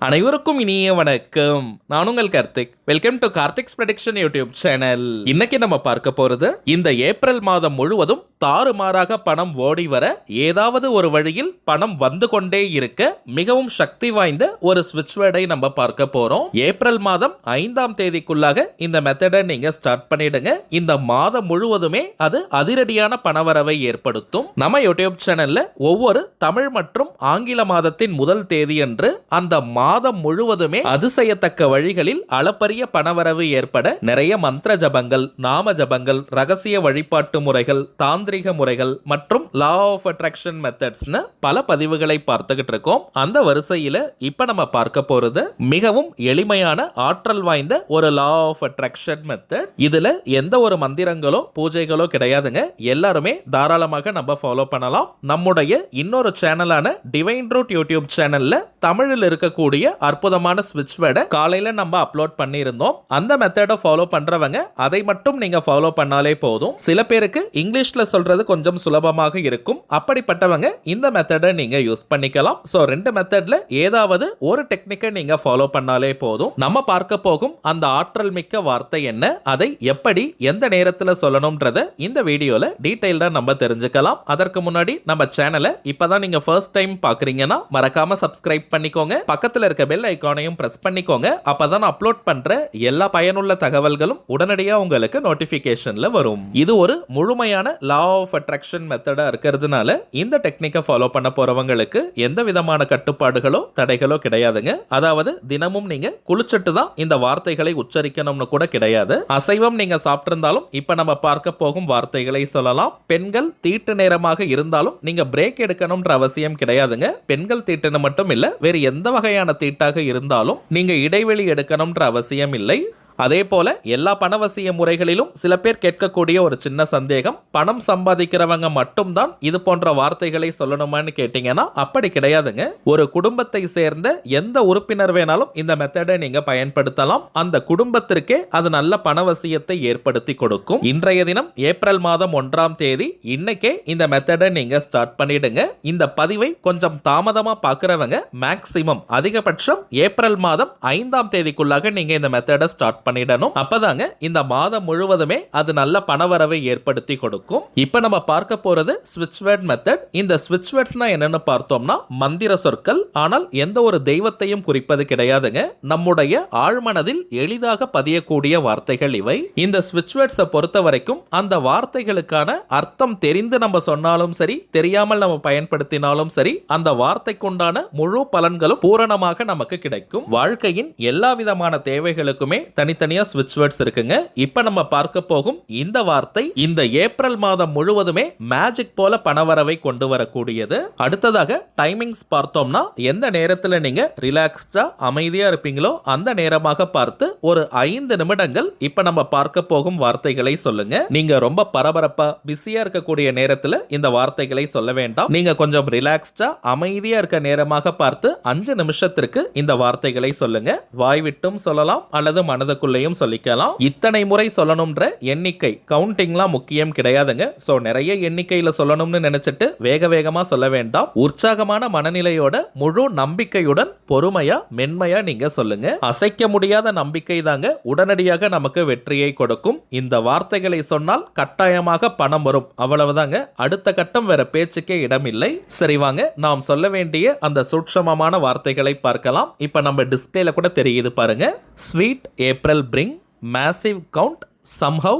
அனைவருக்கும் இனிய வணக்கம். நான் உங்கள் Karthik. Welcome to Karthik's prediction YouTube channel. இன்னைக்கு நம்ம பார்க்க போறது, இந்த ஏப்ரல் மாதம் முழுவதும் தாறுமாறாக பணம் ஓடி வர ஏதாவது ஒரு வழியில் பணம் வந்து கொண்டே இருக்க மிகவும் சக்தி வாய்ந்த ஒரு ஸ்விட்ச் வேர்டை நம்ம பார்க்க போறோம். ஏப்ரல் மாதம் 5ஆம் தேதிக்குள்ளாக இந்த மெத்தடை நீங்க ஸ்டார்ட் பண்ணிடுங்க. இந்த மாதம் முழுவதுமே அது அதிரடியான பணவரவை ஏற்படுத்தும். நம்ம யூடியூப் சேனல்ல ஒவ்வொரு தமிழ் மற்றும் ஆங்கில மாதத்தின் முதல் தேதி அன்று அந்த மாதம் முழுவதுமே அதிசயத்தக்க வழிகளில் அளப்பரிய பணவரவு ஏற்பட நிறைய மந்திர ஜபங்கள், நாம ஜபங்கள், ரகசிய வழிபாட்டு முறைகள், தாந்திரிக முறைகள் மற்றும் லா ஆஃப் அட்ராக்ஷன் மெத்தட்ஸ்னு பல பதிவுகளை பார்த்துக்கிட்டு இருக்கோம். அந்த வரிசையில இப்ப நம்ம பார்க்க போறது மிகவும் எளிமையான ஆற்றல் வாய்ந்த ஒரு லா ஆஃப் அட்ராக்ஷன் மெத்தட். இதுல எந்த ஒரு மந்திரங்களோ பூஜைகளோ கிடையாதுங்க. எல்லாருமே தாராளமாக நம்ம ஃபாலோ பண்ணலாம். நம்முடைய இன்னொரு சேனலான டிவைன் ரூட் யூடியூப் சேனல்ல தமிழில் இருக்கக்கூடிய அற்புதமான ஸ்விட்ச் வேர்டை காலையில நம்ம அப்லோட் பண்ணியிருந்தோம். அந்த மெத்தடை ஃபாலோ பண்றவங்க அதை மட்டும் நீங்க ஃபாலோ பண்ணாலே போதும். சில பேருக்கு இங்கிலீஷ்ல சொல்றது கொஞ்சம் சுலபமாக இருக்கும். அப்படிப்பட்டவங்க இந்த மெத்தடை நீங்க யூஸ் பண்ணிக்கலாம். சோ ரெண்டு மெத்தட்ல ஏதாவது ஒரு டெக்னிக்கை நீங்க ஃபாலோ பண்ணாலே போதும். நம்ம பார்க்க போகும் அந்த ஆற்றல் மிக்க வார்த்தை என்ன, அதை எப்படி எந்த நேரத்தில் சொல்லணும்ன்றத இந்த வீடியோல டீடைல்டா நம்ம தெரிஞ்சுக்கலாம். அதற்கு முன்னாடி நம்ம சேனலை இப்பதான் நீங்க ஃபர்ஸ்ட் டைம் பாக்குறீங்கன்னா மறக்காம சப்ஸ்கிரைப் பண்ணிக்கோங்க. பக்கத்துல இருக்க பெல் ஐகானையும் பிரஸ் பண்ணிக்கோங்க. அப்பதான் அப்லோட் பண்ற எல்லா பயனுள்ள தகவல்களும் உடனடியா உங்களுக்கு நோட்டிபிகேஷன்ல வரும். இது ஒரு முழுமையான லா ஆஃப் அட்ராக்ஷன் மெத்தடா இருக்கிறதுனால இந்த டெக்னிக்கை ஃபாலோ பண்ண போறவங்களுக்கு எந்த விதமான கட்டுப்பாடுகளோ தடைகளோ கிடையாதுங்க. அதாவது தினமும் நீங்க குளிச்சுட்டு தான் இந்த வார்த்தைகளை உச்சரிக்கணும்னு கூட கிடையாது. அசைவம் நீங்க சாப்பிட்டிருந்தாலும் இப்ப நம்ம பார்க்க போகும் வார்த்தைகளை சொல்லலாம். பெண்கள் தீட்டு நேரமாக இருந்தாலும் நீங்க பிரேக் எடுக்கணும்ன்ற அவசியம் கிடையாதுங்க. பெண்கள் தீட்டுன்னு மட்டும் இல்ல, வேறு எந்த வகையான தீட்டாக இருந்தாலும் நீங்க இடைவெளி எடுக்கணும்ன்ற அவசியம் இல்லை. அதே போல எல்லா பணவசிய முறைகளிலும் சில பேர் கேட்கக்கூடிய ஒரு சின்ன சந்தேகம், பணம் சம்பாதிக்கிறவங்க மட்டும்தான் இது போன்ற வார்த்தைகளை சொல்லணுமான்னு கேட்டீங்கன்னா அப்படி கிடையாதுங்க. ஒரு குடும்பத்தை சேர்ந்த எந்த உறுப்பினர் வேணாலும் இந்த மெத்தடை நீங்க பயன்படுத்தலாம். அந்த குடும்பத்திற்கே அது நல்ல பணவசியத்தை ஏற்படுத்தி கொடுக்கும். இன்றைய தினம் ஏப்ரல் மாதம் 1ஆம் தேதி. இன்னைக்கே இந்த மெத்தடை நீங்க ஸ்டார்ட் பண்ணிடுங்க. இந்த பதிவை கொஞ்சம் தாமதமா பார்க்கிறவங்க மேக்சிமம் அதிகபட்சம் ஏப்ரல் மாதம் 5ஆம் தேதிக்குள்ளாக நீங்க இந்த மெத்தடை ஸ்டார்ட் பண்ணிடணும். அப்பதாங்க இந்த மாதம் முழுவதுமே அது நல்ல பணவரவை ஏற்படுத்தி கொடுக்கும். இப்ப நம்ம பார்க்க போறது ஸ்விட்ச் வேர்ட் மெத்தட். இந்த ஸ்விட்ச் வேர்ட்ஸ்னா என்னன்னு பார்த்தோம்னா மந்திர சொற்கள். ஆனால் எந்த ஒரு தெய்வத்தையும் குறிப்பது கிடையாதுங்க. நம்முடைய ஆழ்மனதில் எளிதாக பதியக்கூடிய வார்த்தைகள் இவை. இந்த ஸ்விட்ச் வேர்ட்ஸை பொறுத்த வரைக்கும் அந்த வார்த்தைகளுக்கான அர்த்தம் தெரிந்து நம்ம சொன்னாலும் சரி, தெரியாமல் நம்ம பயன்படுத்தினாலும் சரி, அந்த வார்த்தைக்குண்டான முழு பலன்களும் பூரணமாக நமக்கு கிடைக்கும். வாழ்க்கையின் எல்லா விதமான தேவைகளுக்குமே தனித்தனியா ஸ்விட்ச் வேர்ட்ஸ் இருக்குங்க. இப்ப நம்ம பார்க்க போகும் இந்த வார்த்தை இந்த ஏப்ரல் மாதம் முழுவதுமே மேஜிக் போல பணவரவை கொண்டு வரக்கூடியது. அடுத்ததாக டைமிங்ஸ் பார்த்தோம்னா எந்த நேரத்தில் நீங்க ரிலாக்ஸ்டா அமைதியா இருப்பீங்களோ அந்த நேரமாக பார்த்து ஒரு 5 நிமிடங்கள் இப்ப நம்ம பார்க்க போகும் வார்த்தைகளை சொல்லுங்க. நீங்க ரொம்ப பரபரப்பா பிஸியா இருக்கக்கூடிய நேரத்தில் இந்த வார்த்தைகளை சொல்ல வேண்டாம். நீங்க கொஞ்சம் ரிலாக்ஸ்டா அமைதியா இருக்க நேரமாக பார்த்து 5 நிமிஷத்திற்கு இந்த வார்த்தைகளை சொல்லுங்க. வாய் விட்டும் சொல்லலாம் அல்லது மனதுக்குள்ளேயும் சொல்லிக்கலாம். இத்தனை முறை சொல்லணும்ன்ற எண்ணிக்கை கவுண்டிங்லாம் முக்கியம் கிடையாதுங்க. சோ நிறைய எண்ணிக்கையில சொல்லணும்னு நினைச்சிட்டு வேக வேகமா சொல்ல வேண்டாம். உற்சாகமான மனநிலையோட முழு நம்பிக்கையுடன் பொறுமையா மென்மையா நீங்க சொல்லுங்க. அசைக்க முடியாத நம்பிக்கை தாங்க உடனடியாக நமக்கு வெற்றியை கொடுக்கும். இந்த வார்த்தைகளை சொன்னால் கட்டாயமாக பணம் வரும். அவ்வளவுதாங்க. அடுத்த கட்டம் வேற பேச்சுக்கே இடமில்லை. சரி வாங்க, நாம் சொல்ல வேண்டிய அந்த சூட்சமமான வார்த்தைகளை பார்க்கலாம். இப்ப நம்ம டிஸ்பிளேல கூட தெரியுது பாருங்க. Sweet April bring massive count somehow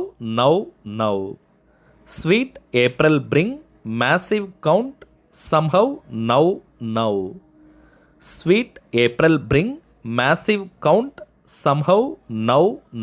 now. Sweet April bring massive count somehow now. Sweet April bring massive count somehow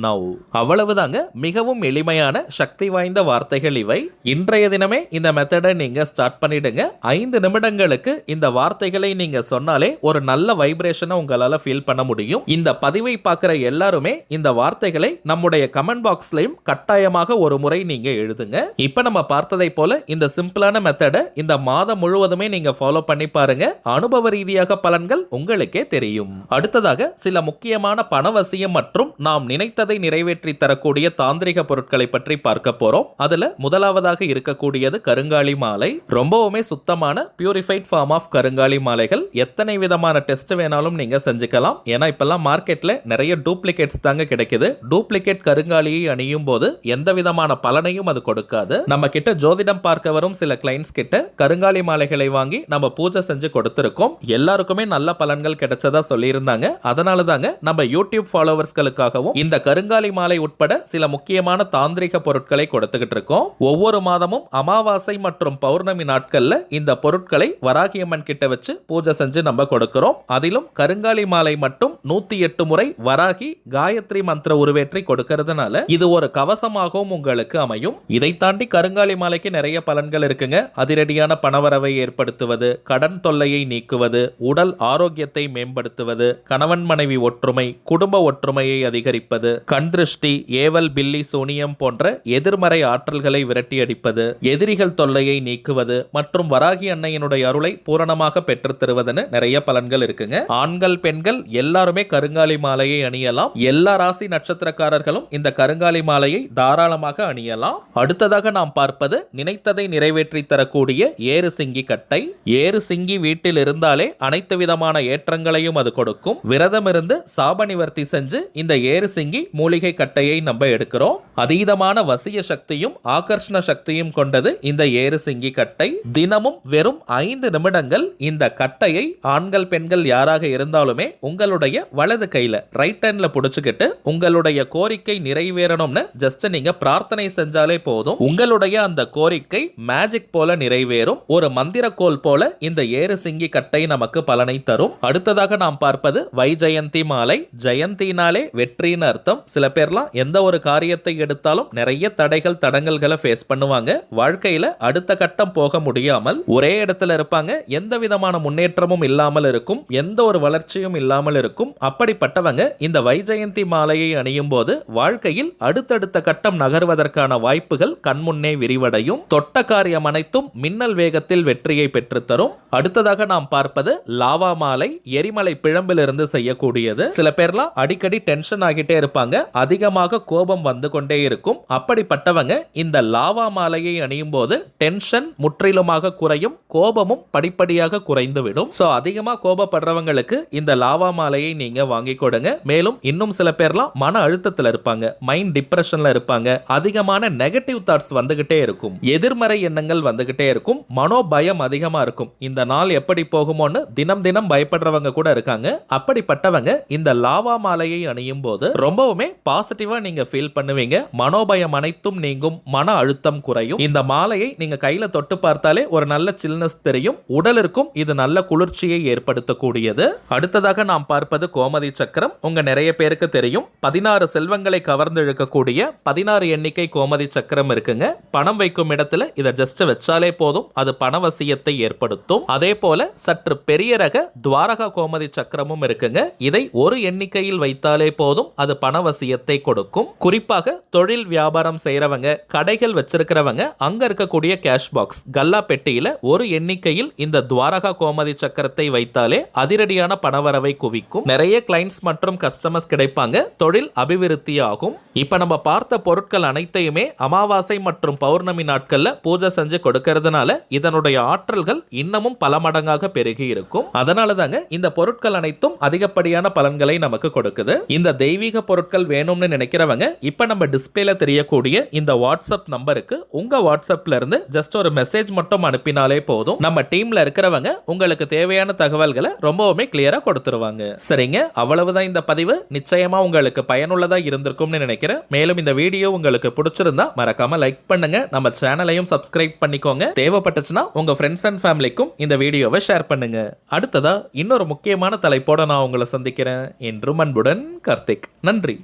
now. அவ்வளவுதாங்க. மிகவும் எளிமையான சக்தி வாய்ந்த வார்த்தைகள் இவை. இன்றைய தினமே இந்த மெத்தடை நீங்க ஸ்டார்ட் பண்ணிடுங்க. 5 நிமிடங்களுக்கு இந்த வார்த்தைகளை நீங்க சொன்னாலே ஒரு நல்ல வைப்ரேஷனை உங்களால ஃபீல் பண்ண முடியும். இந்த பதிவை பார்க்கிற எல்லாருமே இந்த வார்த்தைகளை நம்முடைய கமெண்ட் பாக்ஸ்லயும் கட்டாயமாக ஒரு முறை நீங்க எழுதுங்க. இப்ப நம்ம பார்த்ததை போல இந்த சிம்பிளான மெத்தடை இந்த மாதம் முழுவதுமே நீங்க ஃபாலோ பண்ணி பாருங்க. அனுபவ ரீதியாக பலன்கள் உங்களுக்கே தெரியும். அடுத்ததாக சில முக்கியமான பண பணவசியம் மற்றும் நாம் நினைத்ததை நிறைவேற்றி தரக்கூடிய தாந்திரிக பொருட்களை பற்றி பார்க்க போறோம். அதுல முதலாவதாக இருக்கக்கூடியது கருங்காலி மாலை. ரொம்பவுமே சுத்தமான பியூரிஃபைட் ஃபார்ம் ஆஃப் கருங்காலி மாலைகள். எத்தனை விதமான டெஸ்ட் வேணாலும் நீங்க செஞ்சுக்கலாம். ஏன்னா இப்பெல்லாம் மார்க்கெட்ல நிறைய டூப்ளிகேட்ஸ் தாங்க கிடைக்குது. டூப்ளிகேட் கருங்காலியை அணியும் போது எந்த விதமான பலனையும் அது கொடுக்காது. நம்ம கிட்ட ஜோதிடம் பார்க்க வரும் சில கிளைண்ட்ஸ் கிட்ட கருங்காலி மாலைகளை வாங்கி நம்ம பூஜை செஞ்சு கொடுத்திருக்கோம். எல்லாருக்குமே நல்ல பலன்கள் கிடைச்சதா சொல்லியிருந்தாங்க. அதனால தாங்க நம்ம யூடியூப் ஃபாலோவர்ஸ்களுக்காகவும் இந்த கருங்காலி மாலை உட்பட சில முக்கியமான தாந்திரிக பொருட்களை கொடுத்துக்கிட்டு இருக்கோம். ஒவ்வொரு மாதமும் அமாவாசை மற்றும் பௌர்ணமி நாட்கள்ல இந்த பொருட்களை வராகியம்மன் கிட்ட வச்சு பூஜை செஞ்சு நம்ம கொடுக்கிறோம். அதிலும் கருங்காலி மாலை மட்டும் 108 முறை வராகி காயத்ரி மந்திர உருவேற்றி கொடுக்கிறதுனால இது ஒரு கவசமாகவும் உங்களுக்கு அமையும். இதை தாண்டி கருங்காலி மாலைக்கு நிறைய பலன்கள் இருக்குங்க. அதிரடியான பணவரவை ஏற்படுத்துவது, கடன் தொல்லையை நீக்குவது, உடல் ஆரோக்கியத்தை மேம்படுத்துவது, கணவன் மனைவி ஒற்றுமை, குடும்ப ஒற்றுமையை அதிகரிப்பது, கண் திருஷ்டி, ஏவல், பில்லி, சூனியம் போன்ற எதிர்மறை ஆற்றல்களை விரட்டி அடிப்பது, எதிரிகள் தொல்லையை நீக்குவது மற்றும் வராகி அன்னையினுடைய அருளை பூரணமாக பெற்றுத் தருவதுன்னு நிறைய பலன்கள் இருக்குங்க. ஆண்கள் பெண்கள் எல்லாருமே கருங்காலி மாலையை அணியலாம். எல்லா ராசி நட்சத்திரக்காரர்களும் இந்த கருங்காலி மாலையை தாராளமாக அணியலாம். அடுத்ததாக நாம் பார்ப்பது நினைத்ததை நிறைவேற்றி தரக்கூடிய ஏறு சிங்கி கட்டை. ஏறு சிங்கி வீட்டில் இருந்தாலே அனைத்து விதமான ஏற்றங்களையும் அது கொடுக்கும். விரதம் இருந்து சாப நிவர்த்தி செஞ்சு இந்த ஏறு சிங்கி மூலிகை கட்டையை நம்ம எடுக்கிறோம். அதீதமான வசிய சக்தியும் ஆகர்ஷண சக்தியும் கொண்டது இந்த ஏறு சிங்கி கட்டை. தினமும் வெறும் 5 நிமிடங்கள் இந்த கட்டையை ஆண்கள் பெண்கள் யாராக இருந்தாலுமே உங்களுடைய வலது கையில ரைட் ஹேண்ட்ல புடிச்சுக்கிட்டு உங்களுடைய கோரிக்கை நிறைவேறணும்னு ஜஸ்ட் நீங்க பிரார்த்தனை செஞ்சாலே போதும். உங்களுடைய அந்த கோரிக்கை மேஜிக் போல நிறைவேறும். ஒரு மந்திரக்கோல் போல இந்த ஏறு சிங்கி கட்டை நமக்கு பலனை தரும். அடுத்ததாக நாம் பார்ப்பது வைஜெயந்தி மாலை. ஜெயந்தினாலே வெற்றின்னு அர்த்தம். சில பேர்லாம் எந்த ஒரு காரியத்தை எடுத்தாலும் நிறைய தடைகள் தடங்கல்களை ஃபேஸ் பண்ணுவாங்க. வாழ்க்கையில அடுத்த கட்டம் போக முடியாமல் ஒரே இடத்துல இருப்பாங்க. எந்த விதமான முன்னேற்றமும் இல்லாமல் இருக்கும். எந்த ஒரு வளர்ச்சியும் இல்லாமல் இருக்கும். அப்படிப்பட்டவங்க இந்த வைஜெயந்தி மாலையை அணியும் போது வாழ்க்கையில் அடுத்தடுத்த கட்டம் நகர்வதற்கான வாய்ப்புகள் கண்முன்னே விரிவடையும். தொட்ட காரியம் அனைத்தும் மின்னல் வேகத்தில் வெற்றியை பெற்றுத்தரும். அடுத்ததாக நாம் பார்ப்பது லாவா மாலை. எரிமலை பிழம்பிலிருந்து செய்யக்கூடியது. சில பேர்லாம் அடிக்கடி டென்ஷன் ஆகிட்டே இருப்பாங்க. அதிகமாக கோபம் வந்து கொண்டே இருக்கும். அப்படிப்பட்டவங்க இந்த லாவா மாலையை அணியும் போது டென்ஷன் முற்றிலுமாக குறையும். கோபமும் படிப்படியாக குறைந்து விடும். சோ அதிகமா கோபப்படுறவங்களுக்கு இந்த லாவா மாலையை நீங்க வாங்கி கொடுங்க. மேலும் இன்னும் சில பேர்லாம் மன அழுத்தத்தில் இருப்பாங்க. மைண்ட் டிப்ரெஷன்ல இருப்பாங்க. அதிகமான நெகட்டிவ் தாட்ஸ் வந்துகிட்டே இருக்கும். எதிர்மறை எண்ணங்கள் வந்துகிட்டே இருக்கும். மனோபயம் அதிகமா இருக்கும். இந்த நாள் எப்படி போகுமோன்னு தினம் தினம் பயப்படுறவங்க கூட இருக்காங்க. அப்படிப்பட்டவங்க இந்த லாவா மாலையை அணியும் போது ரொம்பவுமே பாசிட்டிவா நீங்க ஃபீல் பண்ணுவீங்க. மனோபயம் அனைத்தும் நீங்கும். மன அழுத்தம் குறையும். இந்த மாலையை நீங்க கையில தொட்டு பார்த்தாலே ஒரு நல்ல சில்னஸ் தெரியும். உடலிற்கும் இது நல்ல குளிர்ச்சியை ஏற்படுத்தக்கூடியது. அடுத்ததாக நாம் பார்ப்பது கோமதி சக்கரம். உங்க நிறைய பேருக்கு தெரியும். 16 செல்வங்களை கவர்ந்து இழுக்கக்கூடிய 16 எண்ணிக்கை கோமதி சக்கரம் இருக்குங்க. பணம் வைக்கும் இடத்துல இதை ஜஸ்ட் வச்சாலே போதும். அது பணவசியத்தை ஏற்படுத்தும். அதே போல சற்று பெரிய ரக துவாரகா கோமதி சக்கரமும் இருக்குங்க. இதை ஒரு எண்ணிக்கையில் வைத்தாலே போதும். அது பணவசியத்தை கொடுக்கும். குறிப்பாக தொழில் வியாபாரம் செய்யறவங்க, கடைகள் வச்சிருக்கிறவங்க, அங்க இருக்கக்கூடிய கேஷ் பாக்ஸ் கல்லா பெட்டியில ஒரு எண்ணிக்கையில் இந்த துவாரகா கோமதி சக்கரத்தை வைத்தாலே அதிரடியான பணவரவை குவிக்கும். நிறைய கிளைண்ட்ஸ் மற்றும் கஸ்டமர்ஸ் கிடைப்பாங்க. தொழில் அபிவிருத்தி ஆகும். இப்ப நம்ம பார்த்த பொருட்கள் அனைத்தையுமே அமாவாசை மற்றும் பௌர்ணமி நாட்கள்ல பூஜை செஞ்சு கொடுக்கிறதுனால இதனுடைய ஆற்றல்கள் இன்னமும் பல மடங்காக பெருகி இருக்கும். அதனால தாங்க இந்த பொருட்கள் அனைத்தும் அதிகப்படியான பலன்களை நமக்கு கொடுக்குது. இந்த தெய்வீக பொருட்கள் வேணும்னு நினைக்கிறவங்க இப்ப நம்ம டிஸ்பிளேல தெரியக்கூடிய இந்த வாட்ஸ்அப் நம்பருக்கு உங்க வாட்ஸ்அப்ல இருந்து ஜஸ்ட் ஒரு மெசேஜ் மட்டும் அனுப்பினாலே போதும். நம்ம டீம்ல இருக்கிறவங்க உங்களுக்கு தேவையான தகவல்களை ரொம்பவுமே கிளியரா கொடுத்துருவாங்க. சரிங்க, அவ்வளவுதான் இந்த பதிவு. நிச்சயமா உங்களுக்கு பயனுள்ளதா இருந்திருக்கும்னு நினைக்கிறேன். மேலும் இந்த வீடியோ உங்களுக்கு பிடிச்சிருந்தா மறக்காம லைக் பண்ணுங்க. நம்ம சேனலையும் சப்ஸ்கிரைப் பண்ணிக்கோங்க. தேவைப்பட்டுச்சுன்னா உங்க ஃப்ரெண்ட்ஸ் அண்ட் ஃபேமிலிக்கும் இந்த வீடியோவை ஷேர் பண்ணுங்க. அடுத்ததா இன்னொரு முக்கியமான தலைப்போட நான் உங்களை சந்திக்கிறேன். என்றும் அன்புடன் கார்த்திக். நன்றி.